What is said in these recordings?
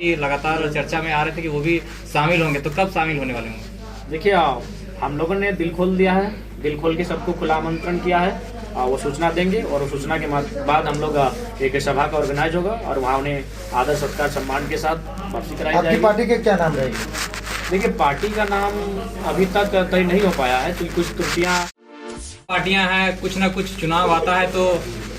लगातार चर्चा में आ रहे थे कि वो भी शामिल होंगे, तो कब शामिल होने वाले होंगे? देखिए, हम लोगों ने दिल खोल दिया है, दिल खोल के सबको खुला आमंत्रण किया है। वो सूचना देंगे और उस सूचना के बाद हम लोग एक सभा का ऑर्गेनाइज होगा और वहाँ उन्हें आदर सत्कार सम्मान के साथ वापसी कराई जाएगी। आपकी पार्टी के क्या नाम रहेगी? देखिए, पार्टी का नाम अभी तक तय नहीं हो पाया है, तो कुछ त्रुटियाँ पार्टियां हैं, कुछ ना कुछ चुनाव आता है तो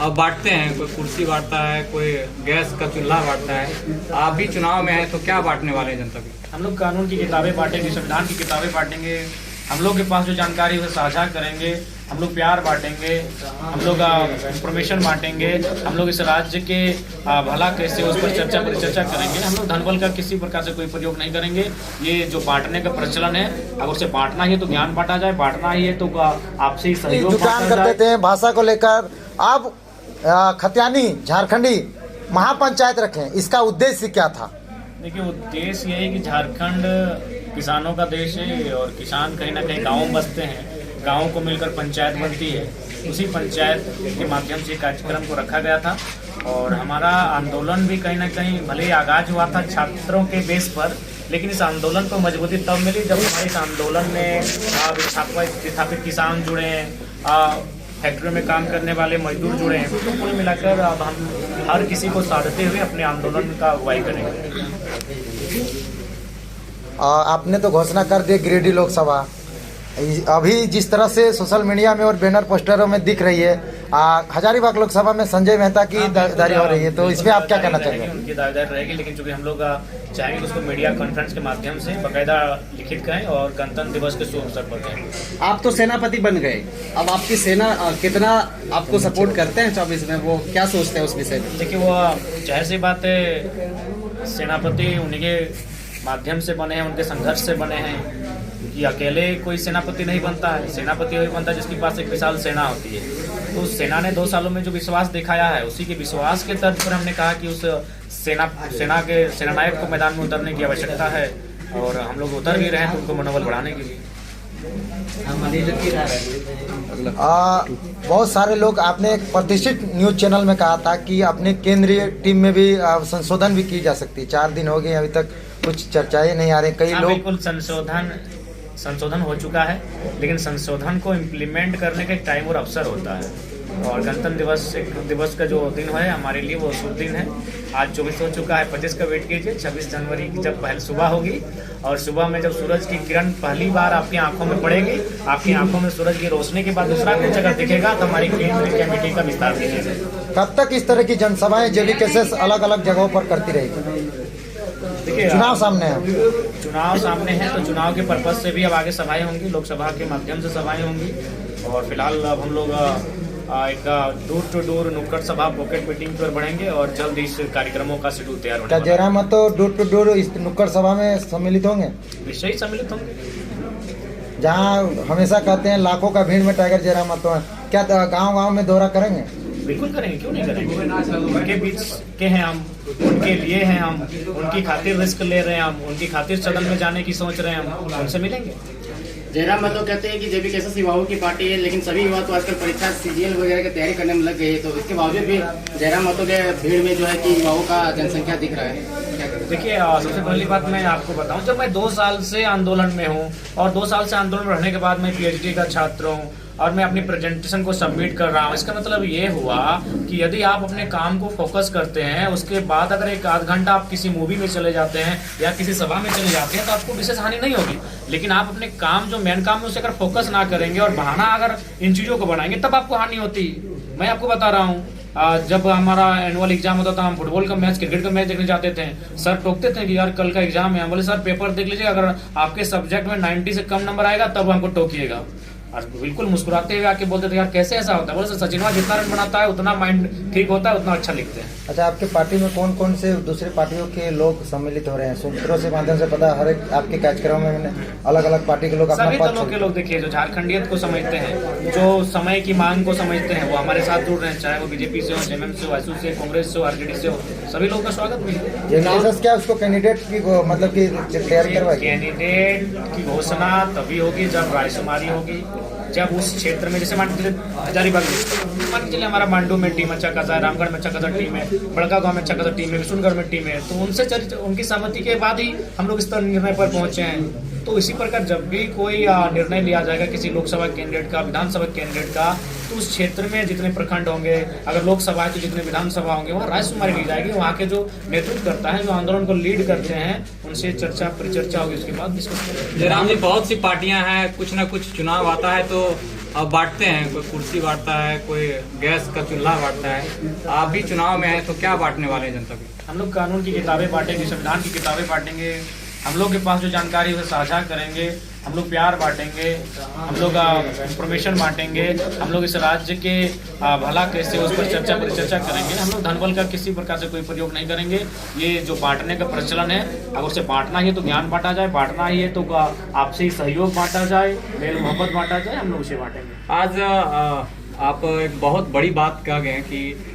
अब बांटते हैं, कोई कुर्सी बांटता है, कोई गैस का चूल्हा बांटता है। आप भी चुनाव में हैं तो क्या बांटने वाले हैं जनता को? हम लोग कानून की किताबें बांटेंगे, संविधान की किताबें बांटेंगे, हम लोग के पास जो जानकारी है साझा करेंगे, हम लोग प्यार बांटेंगे, हम लोग इंफॉर्मेशन बांटेंगे, हम लोग इस राज्य के भला कैसे उस पर चर्चा परिचर्चा करेंगे। हम लोग धन बल का किसी प्रकार से कोई प्रयोग नहीं करेंगे। ये जो बांटने का प्रचलन है, अगर उसे बांटना ही है तो ज्ञान बांटा जाए, बांटना ही है तो आपसी सहयोग जुटान कर देते हैं भाषा को लेकर। आप खतियानी झारखंडी महापंचायत रखें, इसका उद्देश्य क्या था? देखिए, उद्देश्य ये है कि झारखंड किसानों का देश है और किसान कहीं ना कहीं गाँव में बसते हैं, गाँव को मिलकर पंचायत बनती है। उसी पंचायत के माध्यम से कार्यक्रम को रखा गया था और हमारा आंदोलन भी कहीं ना कहीं भले ही आगाज हुआ था छात्रों के बेस पर, लेकिन इस आंदोलन को मजबूती तब मिली जब हमारे इस आंदोलन में विस्थापित किसान जुड़े हैं, फैक्ट्रियों में काम करने वाले मजदूर जुड़े हैं। तो कुल मिलाकर अब हम हर किसी को साधते हुए अपने आंदोलन का अगुवाई करेंगे। आपने तो घोषणा कर दी गिरिडीह लोकसभा, अभी जिस तरह से सोशल मीडिया में और बैनर पोस्टरों में दिख रही है, हजारीबाग लोकसभा में संजय मेहता की दावेदारी हो रही है, तो इसमें आप क्या कहना चाहेंगे? उनकी दावेदारी रहेगी, लेकिन चूंकि हम लोग चाहेंगे उसको मीडिया कॉन्फ्रेंस के माध्यम से बाकायदा लिखित करें और गणतंत्र दिवस के शुभ अवसर पर कहें। आप तो सेनापति बन गए, अब आपकी सेना कितना आपको सपोर्ट करते हैं 24 में, वो क्या सोचते हैं उस विषय में? देखिए, वो जाहिर सी बात है, सेनापति उन्हीं के माध्यम से बने हैं, उनके संघर्ष से बने हैं कि अकेले कोई सेनापति नहीं बनता है। सेनापति वही बनता है जिसके पास एक विशाल सेना होती है। तो उस सेना ने 2 सालों में जो विश्वास दिखाया है, उसी के विश्वास के तर्ज पर हमने कहा कि उस सेनानायक को मैदान में उतरने की आवश्यकता है और हम लोग उतर भी रहे हैं उनको मनोबल बढ़ाने के लिए। बहुत सारे लोग, आपने एक प्रतिष्ठित न्यूज चैनल में कहा था कि अपने केंद्रीय टीम में भी संशोधन भी की जा सकती है। 4 दिन हो गए, अभी तक कुछ चर्चाएं नहीं आ रही। कई लोग बिल्कुल संशोधन हो चुका है, लेकिन संशोधन को इम्प्लीमेंट करने का एक टाइम और अवसर होता है और गणतंत्र दिवस का जो दिन है हमारे लिए वो शुभ दिन है। आज 24 हो चुका है, 25 का वेट कीजिए। 26 जनवरी की जब पहले सुबह होगी और सुबह में जब सूरज की किरण पहली बार आपकी आंखों में पड़ेगी, आपकी आंखों में सूरज की रोशनी के बाद दूसरा कुछ अगर दिखेगा तो हमारी केंद्रीय कमेटी का विस्तार कीजिएगा। कब तक इस तरह की जनसभाएं जेडी केसेस अलग अलग जगहों पर करती रहेगी? देखिए, चुनाव सामने है, तो चुनाव के पर्पज से भी अब आगे सभाएं होंगी, लोकसभा के माध्यम से सभाएं होंगी और फिलहाल अब हम लोग एक डोर टू डोर नुक्कड़ सभा पॉकेट मीटिंग पर बढ़ेंगे और जल्द इस कार्यक्रमों का शेड्यूल तैयार होने क्या वाला है। Jairam Mahato door to door इस नुक्कड़ सभा में सम्मिलित होंगे? निश्चय ही सम्मिलित होंगे। जहां हमेशा कहते हैं लाखों का भीड़ में टाइगर जयराम महतो है, क्या गांव-गांव में दौरा करेंगे? बिल्कुल करेंगे, क्यों नहीं करेंगे। उनके बीच के हैं हम, उनके लिए हैं हम, उनकी खातिर रिस्क ले रहे हैं हम, उनकी खातिर सदन में जाने की सोच रहे हैं हम, उनसे मिलेंगे। जयराम महतो कहते हैं कि जेबी केसेस युवाओं की पार्टी है, लेकिन सभी युवा तो आजकल परीक्षा सीजीएल वगैरह की तैयारी करने में लग गए हैं, तो इसके बावजूद भी जयराम महतो के भीड़ में जो है कि युवाओं का जनसंख्या दिख रहा है। देखिए, सबसे पहली बात मैं आपको बताऊं, जब मैं 2 साल से आंदोलन में हूं और 2 साल से आंदोलन में रहने के बाद मैं पीएचडी का छात्र हूं और मैं अपनी प्रेजेंटेशन को सबमिट कर रहा हूं, इसका मतलब ये हुआ कि यदि आप अपने काम को फोकस करते हैं, उसके बाद अगर 1 आध घंटा आप किसी मूवी में चले जाते हैं या किसी सभा में चले जाते हैं तो आपको विशेष हानि नहीं होगी। लेकिन आप अपने काम जो मेन काम है उसे अगर फोकस ना करेंगे और बहाना अगर इन चीज़ों को बनाएंगे तब आपको हानि होती। मैं आपको बता रहा हूँ, जब हमारा एनुअल एग्जाम होता था, हम फुटबॉल का मैच, क्रिकेट का मैच देखने जाते थे, सर टोकते थे कि यार कल का एग्जाम है। हम बोले सर पेपर देख लीजिए, अगर आपके सब्जेक्ट में 90 से कम नंबर आएगा तब हमको टोकिएगा। और बिल्कुल मुस्कुराते हुए आके बोलते थे यार कैसे ऐसा होता है। बोले सचिनवा जितना रन बनाता है उतना माइंड ठीक होता है, उतना अच्छा लिखते हैं। अच्छा, आपके पार्टी में कौन कौन से दूसरे पार्टियों के लोग सम्मिलित हो रहे हैं? सूत्रों से माध्यम से पता, हर एक आपके कार्यक्रम में अलग अलग पार्टी के लोग अपना सभी दलों के लोग देखिए, जो झारखंडियत को समझते हैं, जो समय की मांग को समझते हैं, वो हमारे साथ जुड़ रहे हैं, चाहे वो बीजेपी से हो, जेएमएम से हो, आईएसयू से, कांग्रेस से हो, आरजेडी से हो, सभी लोगों का स्वागत भी है। क्या उसको कैंडिडेट की मतलब की तैयारी करवाई? कैंडिडेट की घोषणा तभी होगी जब रायशुमारी होगी, जब उस क्षेत्र में जैसे मान के चलिए हजारीबाग मान के चलिए हमारा मांडू में टीम अच्छा खासा है, रामगढ़ में अच्छा खासा टीम है, बड़का गांव में अच्छा खासा टीम है, विशुनगढ़ में टीम है, तो उनकी सहमति के बाद ही हम लोग इस तरह निर्णय पर पहुंचे हैं। तो इसी प्रकार जब भी कोई निर्णय लिया जाएगा किसी लोकसभा कैंडिडेट का, विधानसभा कैंडिडेट का, तो उस क्षेत्र में जितने प्रखंड होंगे, अगर लोकसभा है तो जितने विधानसभा होंगे, वहाँ रायशुमारी ली जाएगी। वहाँ के जो नेतृत्व करता है, जो आंदोलन को लीड करते हैं, उनसे चर्चा परिचर्चा होगी, उसके बाद डिस्कस करेंगे। जयराम जी, बहुत सी पार्टियां हैं, कुछ ना कुछ चुनाव आता है तो अब बांटते हैं, कोई कुर्सी बांटता है, कोई गैस का चूल्हा बांटता है। आप भी चुनाव में हैं तो क्या बांटने वाले हैं जनता को? हम लोग कानून की किताबें बांटेंगे, संविधान की किताबें बांटेंगे, हम लोग के पास जो जानकारी है उसे साझा करेंगे, हम लोग प्यार बांटेंगे, हम लोग इंफॉर्मेशन बांटेंगे, हम लोग इस राज्य के भला कैसे उस पर चर्चा परिचर्चा करेंगे। हम लोग धनबल का किसी प्रकार से कोई प्रयोग नहीं करेंगे। ये जो बांटने का प्रचलन है, अगर उसे बांटना ही है तो ज्ञान बांटा जाए, बांटना ही है तो आपसी सहयोग बांटा जाए, मेल मोहब्बत बांटा जाए, हम लोग उसे बांटेंगे। आज आप एक बहुत बड़ी बात कह गए कि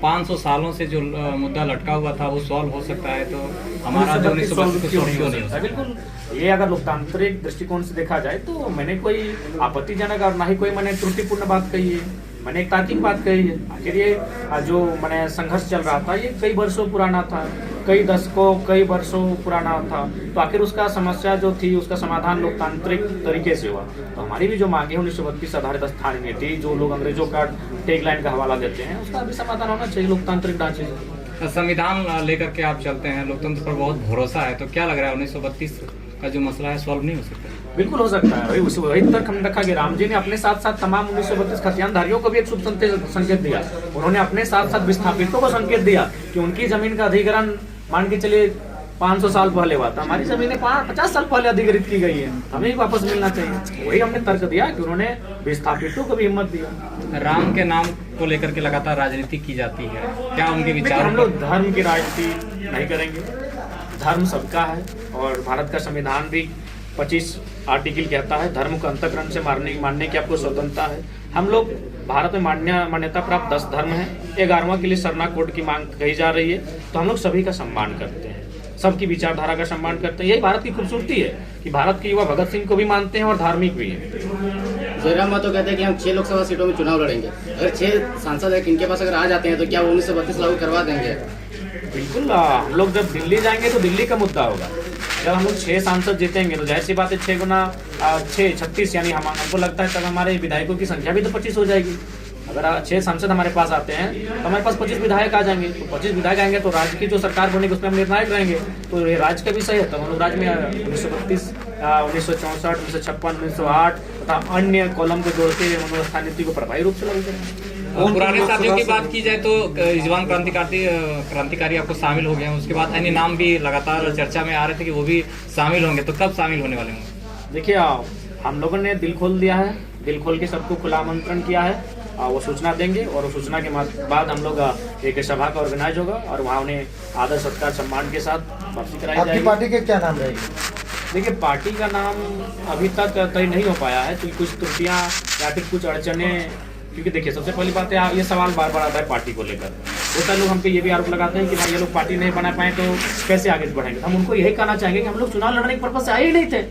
500 सालों से जो मुद्दा लटका हुआ था वो सॉल्व हो सकता है, तो हमारा जो 1932 क्यों नहीं हो सकता? बिल्कुल, ये अगर लोकतांत्रिक दृष्टिकोण से देखा जाए तो मैंने कोई आपत्तिजनक और ना ही कोई मैंने त्रुटिपूर्ण बात कही है। मैंने एक तार्किक बात कही है। आखिर ये जो मैंने संघर्ष चल रहा था, ये कई वर्षों पुराना था, कई दशकों कई वर्षों पुराना था, तो आखिर उसका समस्या जो थी उसका समाधान लोकतांत्रिक तरीके से हुआ। तो हमारी भी जो मांगे 1932 आधारित स्थानीय नीति, जो लोग अंग्रेजों का टैगलाइन का हवाला देते हैं, उसका भी समाधान होना चाहिए लोकतांत्रिक ढांचे से। संविधान लेकर के आप चलते हैं, लोकतंत्र पर बहुत भरोसा है, तो क्या लग रहा है 1932 का जो मसला है सॉल्व नहीं हो सकता? बिल्कुल हो सकता है। वही तर्क हमने रखा कि राम जी ने अपने साथ साथ तमाम 1932 खतियानधारियों को भी एक शुभ संकेत दिया। उन्होंने अपने साथ साथ विस्थापितों को संकेत दिया कि उनकी जमीन का अधिग्रहण मान के चलिए 500 साल पहले हुआ था, हमारी जमीनें 50 साल पहले अधिग्रहित की गई है, हमें भी वापस मिलना चाहिए। वही हमने तर्क दिया कि उन्होंने विस्थापितों को भी हिम्मत दिया। राम के नाम को लेकर के लगातार राजनीति की जाती है, क्या उनके विचार? हम लोग धर्म की राजनीति नहीं करेंगे। धर्म सबका है और भारत का संविधान भी 25 आर्टिकल कहता है धर्म को अंतःकरण से मानने की आपको स्वतंत्रता है। हम लोग भारत में मान्यता प्राप्त 10 धर्म हैं, 11वां के लिए सरना कोड की मांग कही जा रही है, तो हम लोग सभी का सम्मान करते हैं, सबकी विचारधारा का सम्मान करते हैं। यही भारत की खूबसूरती है कि भारत के युवा भगत सिंह को भी मानते हैं और धार्मिक भी है। जयराम महतो कहते हैं कि हम 6 लोकसभा सीटों में चुनाव लड़ेंगे। अगर 6 सांसद है इनके पास अगर आ जाते हैं तो क्या वो 1932 लागू करवा देंगे? बिल्कुल, हम लोग जब दिल्ली जाएंगे तो दिल्ली का मुद्दा होगा। जब हम लोग 6 सांसद जीतेंगे तो जाहिर सी बात है 6 गुना 6 36, यानी हमको लगता है तब हमारे विधायकों की संख्या भी तो 25 हो जाएगी। अगर 6 सांसद हमारे पास आते हैं तो हमारे पास 25 विधायक आ जाएंगे। तो 25 विधायक आएंगे तो राज्य की जो सरकार बनेगी उसमें हम निर्णायक रहेंगे। तो ये राज्य का विषय है। तब हम लोग राज्य में 1932, 1964, 1956, 1908 तथा अन्य कॉलम को जोड़ते हुए हम लोग स्थानीय नीति को प्रभावी रूप से लागू करेंगे। पुराने साथियों की बात की जाए तो युवान क्रांतिकारी आपको शामिल हो गए हैं, उसके बाद अन्य नाम भी लगातार चर्चा में आ रहे थे कि वो भी शामिल होंगे, तो कब शामिल होने वाले होंगे? देखिए, हम लोगों ने दिल खोल दिया है, दिल खोल के सबको खुला आमंत्रण किया है। वो सूचना देंगे और वो सूचना के बाद हम लोग एक सभा का ऑर्गेनाइज होगा और वहाँ उन्हें आदर सत्कार सम्मान के साथ वापसी कराई जाएगी। आपकी पार्टी के क्या नाम रहेगी? देखिए, पार्टी का नाम अभी तक तय नहीं हो पाया है, तो कुछ त्रुटियाँ या फिर कुछ अड़चने, क्योंकि देखिए सबसे पहली बात है ये सवाल बार बार आता है पार्टी को लेकर। बहुत सारे लोग हम पे ये भी आरोप लगाते हैं कि भाई ये लोग पार्टी नहीं बना पाए तो कैसे आगे बढ़ेंगे। हम उनको यही कहना चाहेंगे कि हम लोग चुनाव लड़ने के पर्पज से आए ही नहीं थे,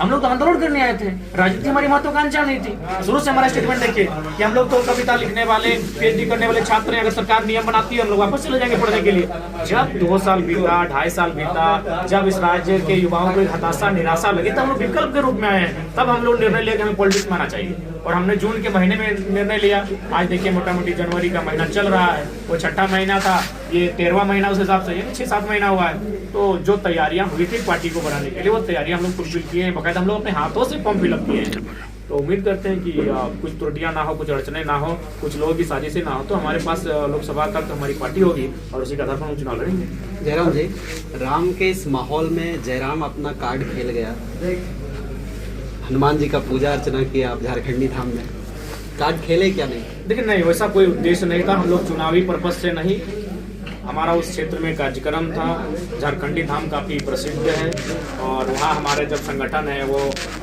हम लोग तो आंदोलन करने आए थे। राजनीति हमारी महत्वाकांक्षा नहीं थी। शुरू से हमारा स्टेटमेंट देखिए कि हम लोग तो कविता लिखने वाले, पीएचडी करने वाले छात्र हैं, अगर सरकार नियम बनाती है हम लोग वापस चले जाएंगे पढ़ने के लिए। जब 2 साल बीता, 2.5 साल बीता, जब इस राज्य के युवाओं को हताशा निराशा लगी, तब हम लोग विकल्प के रूप में आए हैं। तब हम लोग निर्णय लिया कि हमें पॉलिटिक्स में आना चाहिए और हमने जून के महीने में निर्णय लिया। आज देखिए मोटा मोटी जनवरी का महीना चल रहा है, वो 6ठा महीना था, ये 13वां महीना उस हिसाब से, ये 6-7 महीना हुआ है। तो जो तैयारियां हुई थी पार्टी को बनाने के लिए, वो तैयारियां हम लोग फुलफिल किए हैं, बाकायदा हम लोग अपने हाथों से फॉर्म फिलअप किए हैं। तो उम्मीद करते हैं कि कुछ त्रुटियां ना हो, कुछ अड़चने ना हो, कुछ लोगों की साजिशें ना हो, तो हमारे पास लोकसभा तक हमारी पार्टी होगी और उसी के आधार पर हम चुनाव लड़ेंगे। जयराम जी, राम के इस माहौल में जयराम अपना कार्ड खेल गया, हनुमान जी का पूजा अर्चना किया आप झारखंडी धाम में, कार्ड खेले क्या नहीं? देखिए नहीं, वैसा कोई उद्देश्य नहीं था। हम लोग चुनावी पर्पज से नहीं, हमारा उस क्षेत्र में कार्यक्रम था। झारखंडी धाम काफ़ी प्रसिद्ध है और वहाँ हमारे जब संगठन है वो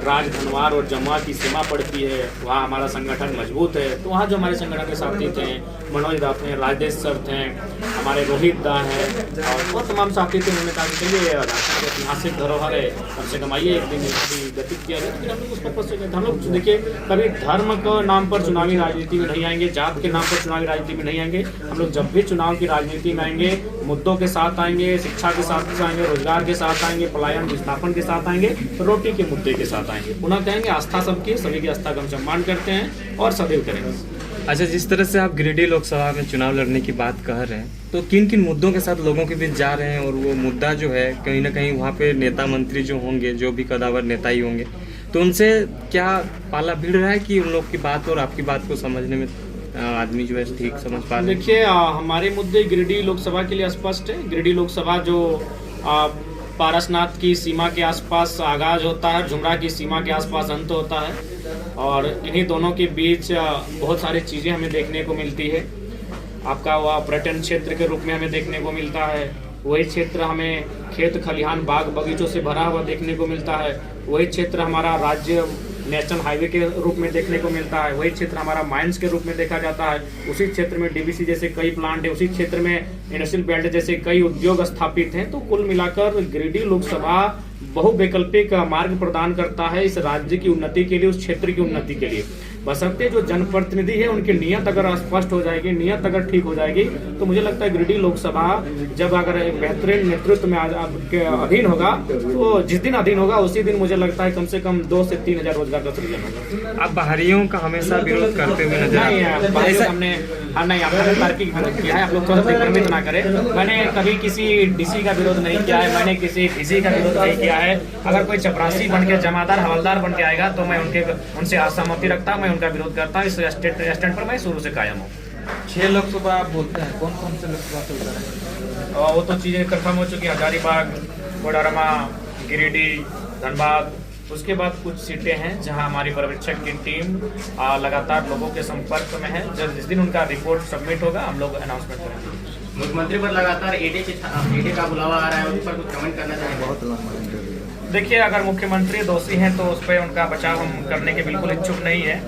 राज, धनवार और जमुआ की सीमा पड़ती है, वहाँ हमारा संगठन मजबूत है। तो वहाँ जो हमारे संगठन के साथी थे, मनोज दा थे, राजेश सर थे, हमारे रोहित दा हैं और वो तमाम साथी थे। उन्होंने कहा कि चलिए झारखंड की ऐतिहासिक धरोहर है, कम से कम आइए एक दिन गठित किया जाए। लेकिन हम लोग उसको पसंद करते। हम लोग देखिए कभी धर्म के नाम पर चुनावी राजनीति में नहीं आएंगे, जात के नाम पर चुनावी राजनीति में नहीं आएंगे। हम लोग जब भी चुनाव की राजनीति में आएंगे, मुद्दों के साथ आएंगे, शिक्षा के साथ आएंगे, रोजगार के साथ आएंगे, पलायन विस्थापन के साथ आएंगे, रोटी के मुद्दे के साथ आएंगे। पुनः कहेंगे आस्था सबकी, सभी की आस्था का हम सम्मान करते हैं और सदैव करेंगे। अच्छा, जिस तरह से आप गिरिडीह लोकसभा में चुनाव लड़ने की बात कह रहे हैं, तो किन किन मुद्दों के साथ लोगों के बीच जा रहे हैं? और वो मुद्दा जो है कहीं ना कहीं वहाँ पे नेता मंत्री जो होंगे, जो भी कदावर नेता ही होंगे, तो उनसे क्या पाला भिड़ रहा है कि उन लोग की बात और आपकी बात को समझने में आदमी जो है ठीक समझ पा रहे हैं? देखिए हमारे मुद्दे गिरिडीह लोकसभा के लिए स्पष्ट है। गिरिडीह लोकसभा जो पारसनाथ की सीमा के आसपास आगाज होता है, झुमरा की सीमा के आसपास अंत होता है और इन्हीं दोनों के बीच बहुत सारी चीज़ें हमें देखने को मिलती है। आपका वह पर्यटन क्षेत्र के रूप में हमें देखने को मिलता है, वही क्षेत्र हमें खेत खलिहान बाग बगीचों से भरा हुआ देखने को मिलता है, वही क्षेत्र हमारा राज्य नेशनल हाईवे के रूप में देखने को मिलता है, वही क्षेत्र हमारा माइंस के रूप में देखा जाता है। उसी क्षेत्र में डीबीसी जैसे कई प्लांट है, उसी क्षेत्र में इंडस्ट्रियल बेल्ट जैसे कई उद्योग स्थापित हैं। तो कुल मिलाकर गिरिडीह लोकसभा बहुवैकल्पिक मार्ग प्रदान करता है इस राज्य की उन्नति के लिए, उस क्षेत्र की उन्नति के लिए। बशर्ते जो जनप्रतिनिधि है उनकी नियत अगर स्पष्ट हो जाएगी, नियत अगर ठीक हो जाएगी, तो मुझे लगता है गिरिडीह लोकसभा जब अगर एक बेहतरीन नेतृत्व में आपके अधीन होगा, तो जिस दिन अधीन होगा उसी दिन मुझे लगता है कम से कम 2 से 3 हजार रोजगार का सृजन होगा। आप बाहरियों का हमेशा विरोध करते हुए नजर नहीं, हमने नहीं, आपने तार्किक विरोध किया है। आप लोग थोड़ा विक्रमित ना करें। मैंने कभी किसी डीसी का विरोध नहीं किया है, मैंने किसी डीसी का विरोध नहीं किया है। अगर कोई चपरासी बन के, जमादार, हवलदार बन के आएगा तो मैं उनसे असहमति रखता हूँ, मैं उनका विरोध करता हूँ। इस स्टैंड पर मैं शुरू से कायम हूँ। 6 लोकसभा आप बोलते हैं, कौन कौन से लोकसभा से उतर है? वो तो चीज़ें कंफर्म हो चुकी है, हजारीबाग, कोडरमा, गिरिडीह, धनबाद। उसके बाद कुछ सीटें हैं जहां हमारी पर्यवेक्षक की टीम लगातार लोगों के संपर्क में है। जब जिस दिन उनका रिपोर्ट सबमिट होगा हम लोग अनाउंसमेंट करेंगे। मुख्यमंत्री पर लगातार ईडी का बुलावा आ रहा है, उस पर कुछ कमेंट करना चाहेंगे? बहुत लंबा इंटरव्यू। देखिए, अगर मुख्यमंत्री दोषी हैं तो उस पर उनका बचाव हम करने के बिल्कुल इच्छुक नहीं है।